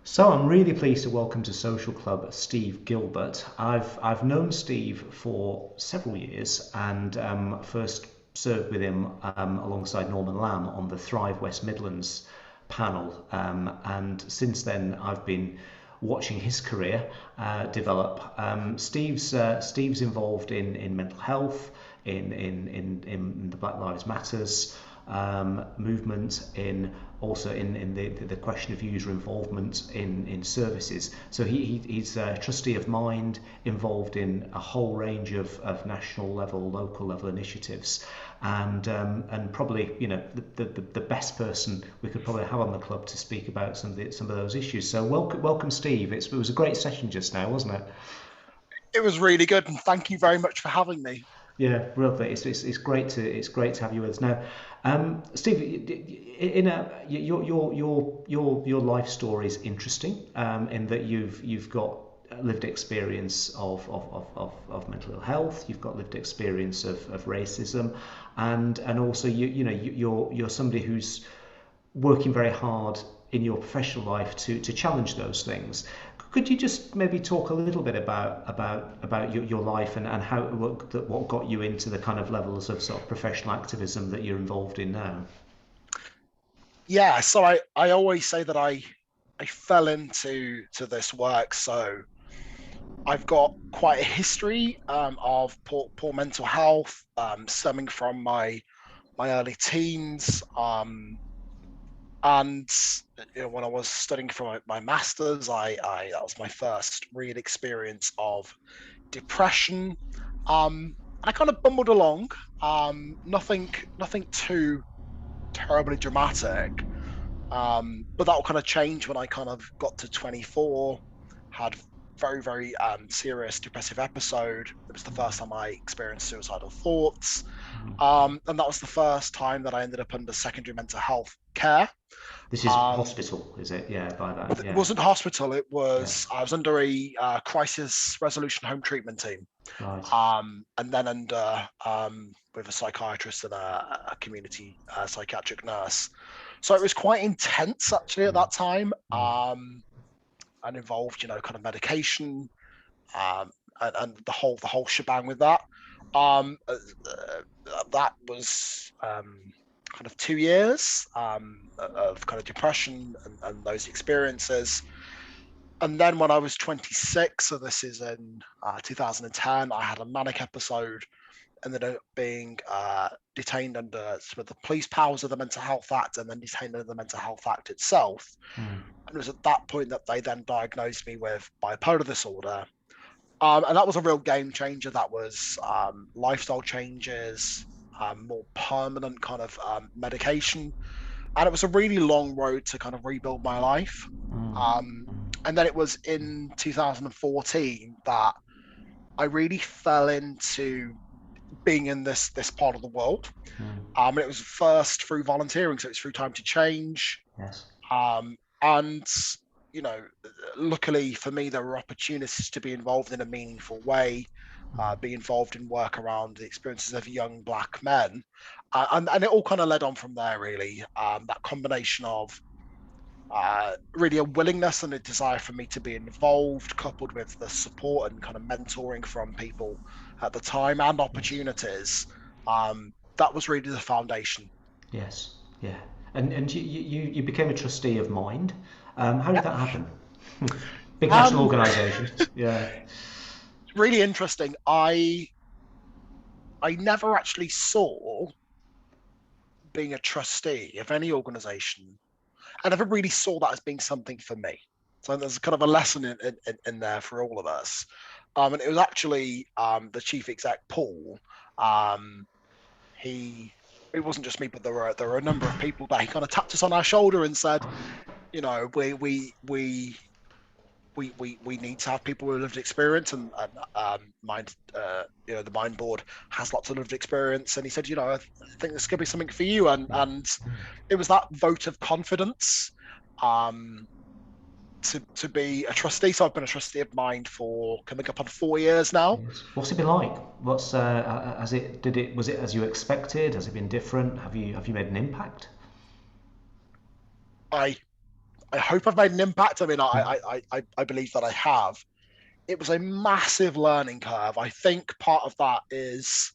So I'm really pleased to welcome to Social Club Steve Gilbert. I've known Steve for several years and first served with him alongside Norman Lamb on the Thrive West Midlands panel. And since then, I've been watching his career develop. Steve's involved in mental health, in the Black Lives Matters movement, in also in the question of user involvement in services. So he's a trustee of Mind, involved in a whole range of national level, local level initiatives, and probably the best person we could probably have on the club to speak about some of those issues. So welcome Steve. It was a great session just now, wasn't it? It was really good, and thank you very much for having me. Yeah, really. It's great to have you with us now, Steve. In your life story is interesting, in that you've got lived experience of mental ill health. You've got lived experience of racism, and also you're somebody who's working very hard in your professional life to challenge those things. Could you just maybe talk a little bit about your life and how what got you into the kind of levels of sort of professional activism that you're involved in now? Yeah, so I always say that I fell into this work. So I've got quite a history of poor mental health, stemming from my early teens. And when I was studying for my masters, I that was my first real experience of depression. I kind of bumbled along. Nothing too terribly dramatic. But that will kind of change when I kind of got to 24, had very serious depressive episode. It was the first time I experienced suicidal thoughts. And that was the first time that I ended up under secondary mental health care. This is Um, hospital, is it? Yeah, by that. it Yeah, wasn't hospital. yeah. I was under a crisis resolution home treatment team, Right. and then under with a psychiatrist and a community psychiatric nurse. So it was quite intense actually at Mm, that time, mm, and involved kind of medication, um, and the whole shebang with that. That was kind of 2 years of kind of depression and those experiences. And then when I was 26, so this is in 2010, I had a manic episode, ended up being detained under some of the police powers of the Mental Health Act, and then detained under the Mental Health Act itself. mm. And it was at that point that they then diagnosed me with bipolar disorder. And that was a real game changer. That was lifestyle changes, more permanent kind of medication. And it was a really long road to kind of rebuild my life. Um, and then it was in 2014 that I really fell into being in this part of the world. And it was first through volunteering, so it's through Time to Change. Yes. And you know, luckily for me, there were opportunities to be involved in a meaningful way, be involved in work around the experiences of young Black men, and it all kind of led on from there. Really, that combination of really a willingness and a desire for me to be involved, coupled with the support and kind of mentoring from people at the time and Yes. opportunities. That was really the foundation. Yes. Yeah. And you became a trustee of Mind. How did Yeah. that happen? Big national Um, organisation. Yeah. Really interesting. I never actually saw being a trustee of any organization. I never really saw that as being something for me. So there's kind of a lesson in there for all of us. And it was actually the chief exec, Paul. Um, he, it wasn't just me, but there were a number of people that he kind of tapped us on our shoulder and said, we need to have people with lived experience, and mind the mind board has lots of lived experience, and he said, I think this could be something for you, and it was that vote of confidence, um to be a trustee. So I've been a trustee of Mind for coming up on 4 years now. Yes. What's it been like? What's has it did it was it as you expected? Has it been different? Have you made an impact? I I hope I've made an impact. I mean, I believe that I have. It was a massive learning curve. I think part of that is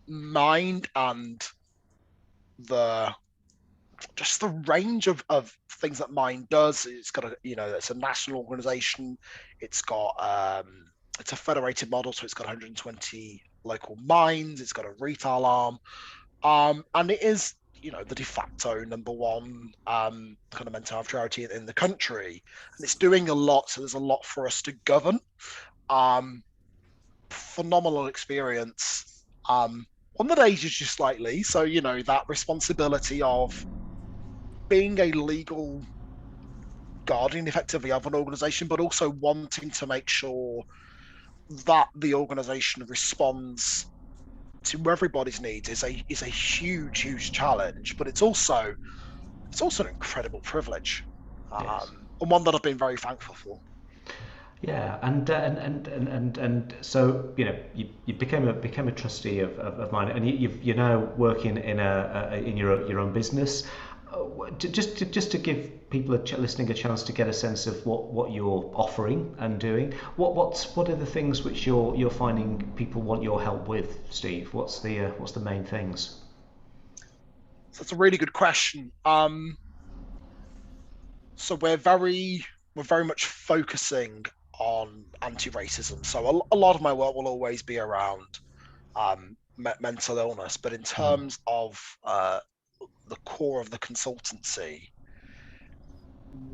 mind and the just the range of things that Mind does. It's got it's a national organization. It's got it's a federated model, so it's got 120 local mines. It's got a retail arm, and it is the de facto number one kind of mental health charity in the country, and it's doing a lot. So there's a lot for us to govern. Phenomenal experience. One that ages you slightly, so that responsibility of being a legal guardian effectively of an organization, but also wanting to make sure that the organization responds to everybody's needs is a huge challenge, but it's also an incredible privilege, Yes. and one that I've been very thankful for. Yeah, and so you became a trustee of mine, and you're now working in your own business. Just to give people listening a chance to get a sense of what you're offering and doing. What are the things which you're finding people want your help with, Steve? What's the main things? So it's a really good question. So we're very much focusing on anti-racism. So a lot of my work will always be around mental illness, but in Mm. terms of the core of the consultancy,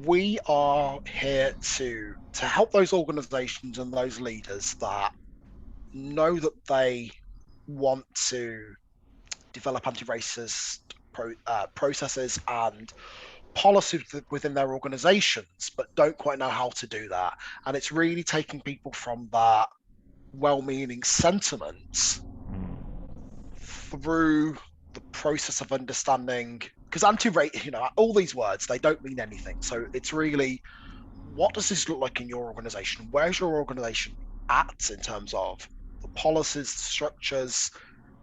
we are here to help those organizations and those leaders that know that they want to develop anti-racist processes and policies within their organizations, but don't quite know how to do that. And it's really taking people from that well-meaning sentiments through the process of understanding, because anti-rate, all these words, they don't mean anything. So it's really, what does this look like in your organization? Where's your organization at in terms of the policies, structures,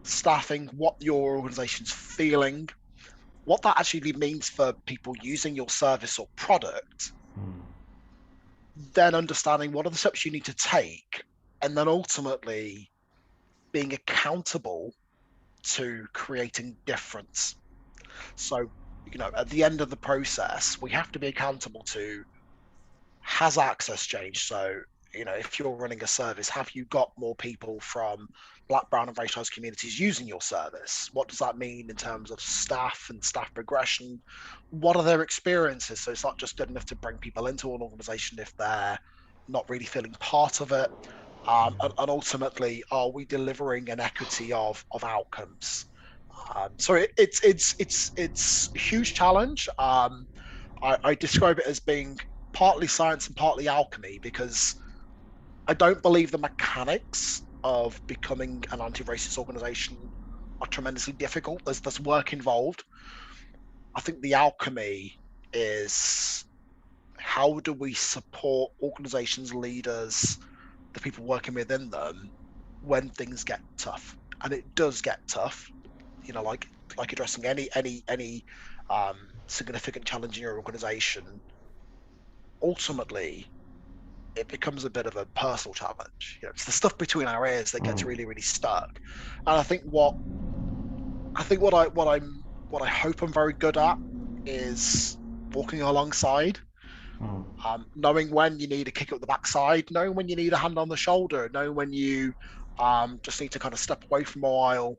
staffing, what your organization's feeling, what that actually means for people using your service or product, then understanding what are the steps you need to take, and then ultimately being accountable to creating difference. So, at the end of the process, we have to be accountable to, has access changed? So, if you're running a service, have you got more people from Black, brown, and racialized communities using your service? What does that mean in terms of staff and staff progression? What are their experiences? So it's not just good enough to bring people into an organization if they're not really feeling part of it. And ultimately, are we delivering an equity of outcomes? So it's a huge challenge. I describe it as being partly science and partly alchemy, because I don't believe the mechanics of becoming an anti-racist organization are tremendously difficult. There's work involved. I think the alchemy is, how do we support organizations, leaders, the people working within them when things get tough? And it does get tough, like addressing any significant challenge in your organization. Ultimately, it becomes a bit of a personal challenge. It's the stuff between our ears that gets really, really stuck. And I think what I hope I'm very good at is walking alongside, knowing when you need a kick up the backside, knowing when you need a hand on the shoulder, knowing when you just need to kind of step away from a while,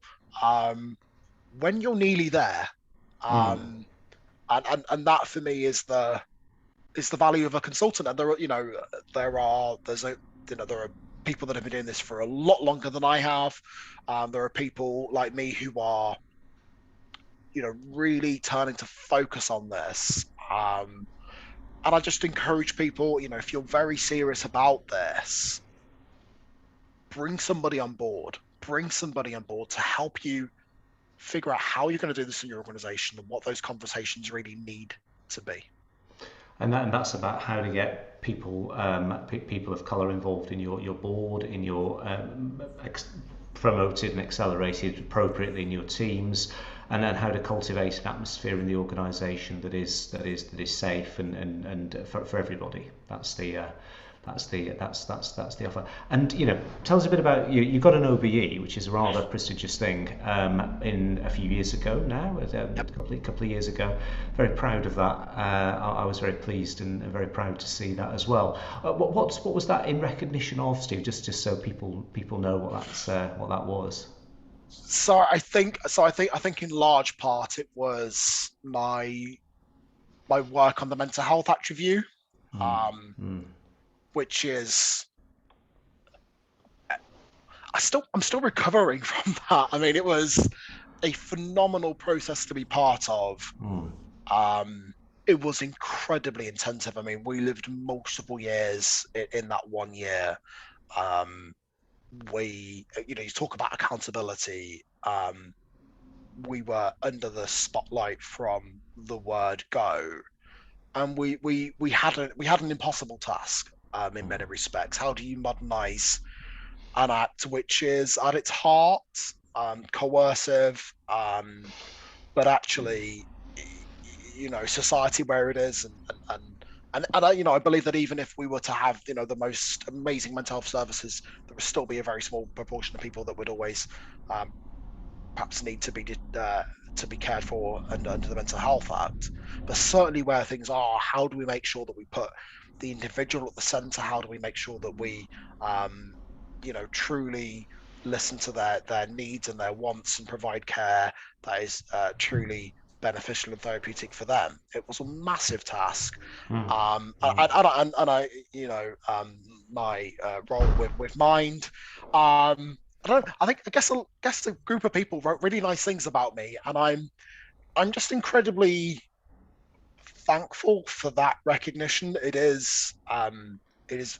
when you're nearly there. Um, and that for me is the value of a consultant. And there are people that have been doing this for a lot longer than I have. There are people like me who are really turning to focus on this. And I just encourage people, if you're very serious about this, bring somebody on board. Bring somebody on board to help you figure out how you're going to do this in your organization and what those conversations really need to be. And that's about how to get people people of colour involved in your board, in your promoted and accelerated appropriately in your teams, and then how to cultivate an atmosphere in the organisation that is safe and for everybody. That's the offer. And tell us a bit about you. You got an OBE, which is a rather prestigious thing, in a few years ago now, Yep. a couple of years ago. Very proud of that. I was very pleased and very proud to see that as well. What was that in recognition of, Steve? Just so people know what that was. So I think in large part it was my work on the mental health act review, Mm, um, mm, which is I'm still recovering from that. I mean, it was a phenomenal process to be part of. mm, Um, it was incredibly intensive. I mean, we lived multiple years in that 1 year. Um, you talk about accountability. We were under the spotlight from the word go, and we had an impossible task, in many respects. How do you modernize an act which is at its heart coercive, but actually, society where it is, and I believe that even if we were to have the most amazing mental health services, there would still be a very small proportion of people that would always um, perhaps need to be cared for under the Mental Health Act. But certainly where things are, how do we make sure that we put the individual at the centre? How do we make sure that we, truly listen to their needs and their wants and provide care that is truly beneficial and therapeutic for them? It was a massive task. mm, Um, mm. and I, my role with Mind. I don't. I guess a group of people wrote really nice things about me, and I'm just incredibly thankful for that recognition. It is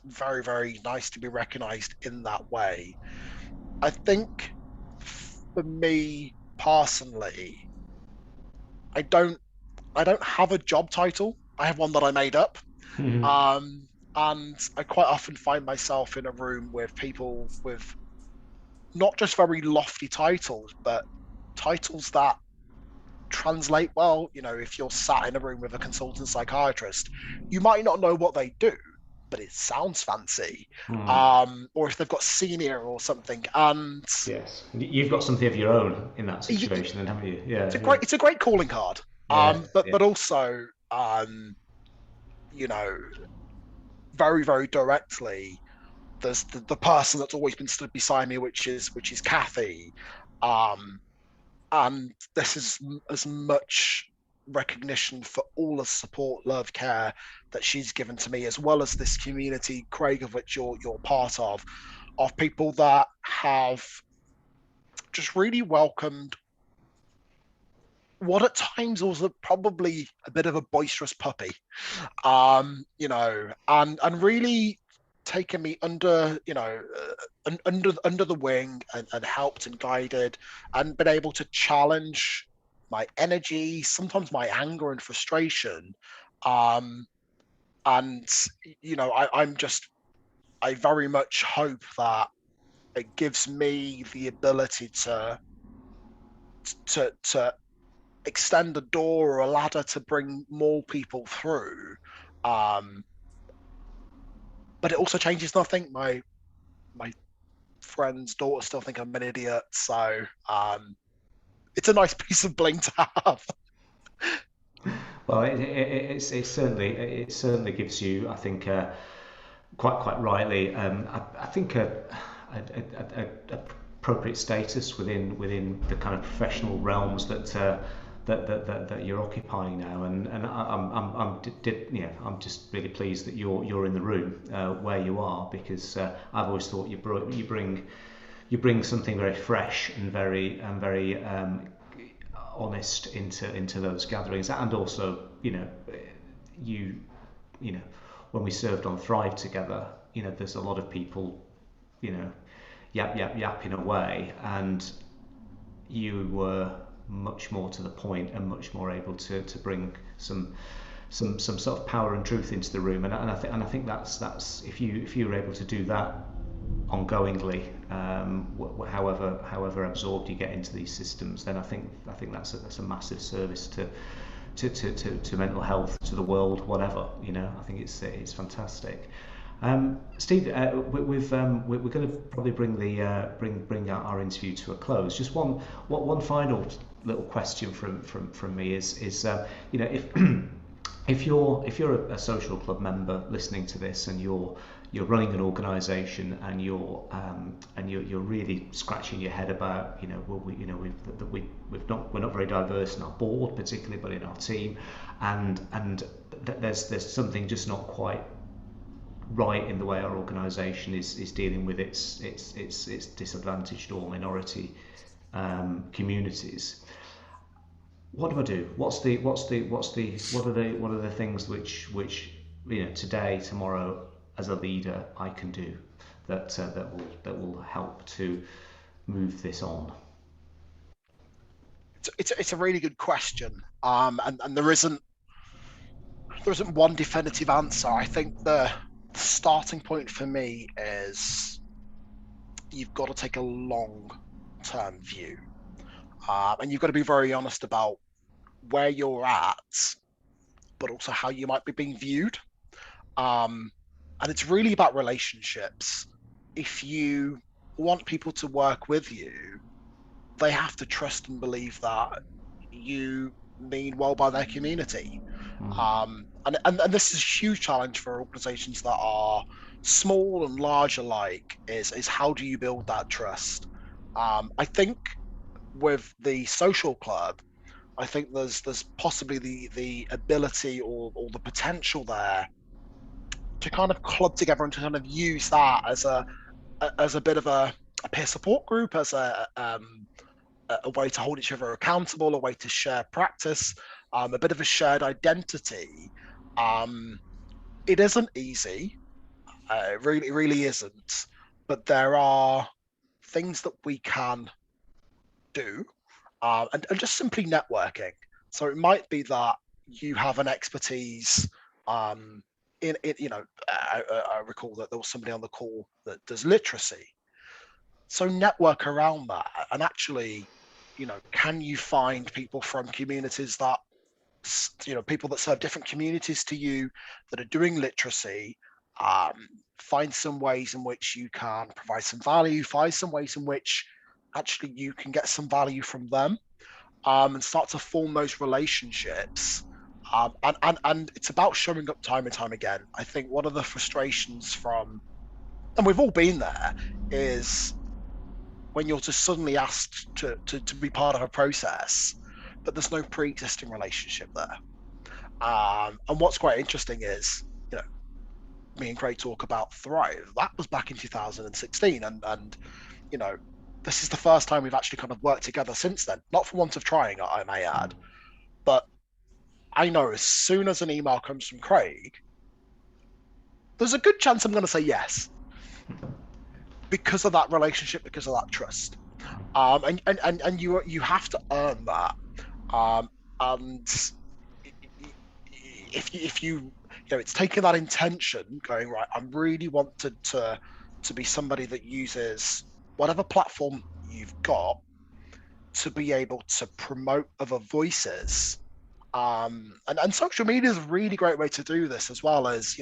very very nice to be recognised in that way. I think for me personally, I don't I don't have a job title. I have one that I made up. Um, and I quite often find myself in a room with people with not just very lofty titles, but titles that translate well. If you're sat in a room with a consultant psychiatrist, you might not know what they do, but it sounds fancy. Mm. Or if they've got senior or something, and Yes, you've got something of your own in that it's situation, then, haven't you? Yeah, a yeah, great it's a great calling card. yeah, yeah. But also, you know, very very directly, there's the person that's always been stood beside me, which is Kathy. Um, and this is as much recognition for all the support, love, care that she's given to me, as well as this community, Craig, of which you're part of people that have just really welcomed what at times was probably a bit of a boisterous puppy, and really taken me under the wing, and helped and guided, and been able to challenge my energy, sometimes my anger and frustration. Um, and I very much hope that it gives me the ability to extend a door or a ladder to bring more people through. Um, but it also changes nothing. My friend's daughter still think I'm an idiot. So it's a nice piece of bling to have. Well, it certainly gives you, I think, quite rightly, I think appropriate status within the kind of professional realms that you're occupying now, and I'm just really pleased that you're in the room where you are, because I've always thought you bring something very fresh and very honest into those gatherings, and also you you know when we served on Thrive together, there's a lot of people, you know yapping away, and you were much more to the point and much more able to bring some sort of power and truth into the room, and I think that's if you were able to do that ongoingly, however absorbed you get into these systems, then I think that's a massive service to mental health, to the world, whatever. I think it's fantastic. Steve, we're going to probably bring our interview to a close. Just one final little question from me is if if you're a social club member listening to this, and you're running an organisation, and you're really scratching your head about, we're not very diverse in our board particularly, but in our team, and there's something just not quite right in the way our organisation is dealing with its disadvantaged or minority communities. What do I do? What are the things which today, tomorrow, as a leader, I can do that will help to move this on? It's a really good question, and there isn't one definitive answer. I think the starting point for me is you've got to take a long-term view, and you've got to be very honest about where you're at, but also how you might be being viewed. And it's really about relationships. If you want people to work with you, they have to trust and believe that you mean well by their community. And this is a huge challenge for organizations that are small and large alike, is how do you build that trust? I think with the social club, I think there's possibly the ability or the potential there to kind of club together and to kind of use that as a bit of a peer support group, as a way to hold each other accountable, a way to share practice, a bit of a shared identity. It isn't easy, it really isn't, but there are things that we can do, and just simply networking. So it might be that you have an expertise I recall that there was somebody on the call that does literacy. So network around that, and actually, can you find people from communities that, people that serve different communities to you that are doing literacy? Find some ways in which you can provide some value, find some ways in which actually you can get some value from them, and start to form those relationships. And it's about showing up time and time again. I think one of the frustrations and we've all been there, is when you're just suddenly asked to be part of a process, but there's no pre-existing relationship there. And what's quite interesting is, me and Craig talk about Thrive. That was back in 2016, and this is the first time we've actually kind of worked together since then. Not for want of trying, I may add, but I know as soon as an email comes from Craig, there's a good chance I'm going to say yes, because of that relationship, because of that trust. And you have to earn that. And if you it's taking that intention, going, right, I really wanted to be somebody that uses whatever platform you've got to be able to promote other voices. And social media is a really great way to do this, as well as,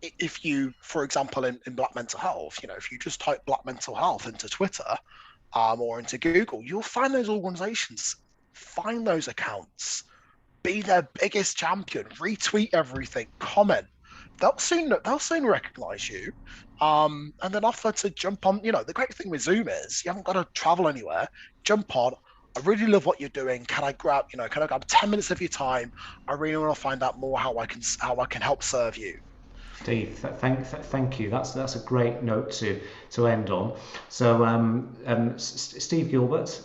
if you, for example, in Black mental health, if you just type Black mental health into Twitter, or into Google, you'll find those organizations, find those accounts, be their biggest champion, retweet everything, comment. They'll soon recognize you, and then offer to jump on. The great thing with Zoom is you haven't got to travel anywhere. Jump on. I really love what you're doing. Can I grab 10 minutes of your time? I really want to find out more how I can help serve you. Steve, thank you. That's a great note to end on. So, Steve Gilbert,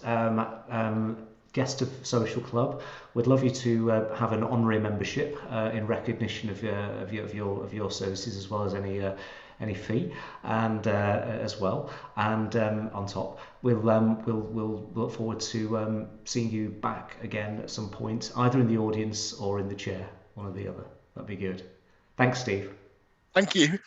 guest of Social Club, would love you to have an honorary membership in recognition of your services, as well as any fee, and as well. And on top, we'll look forward to seeing you back again at some point, either in the audience or in the chair, one or the other. That'd be good. Thanks, Steve. Thank you.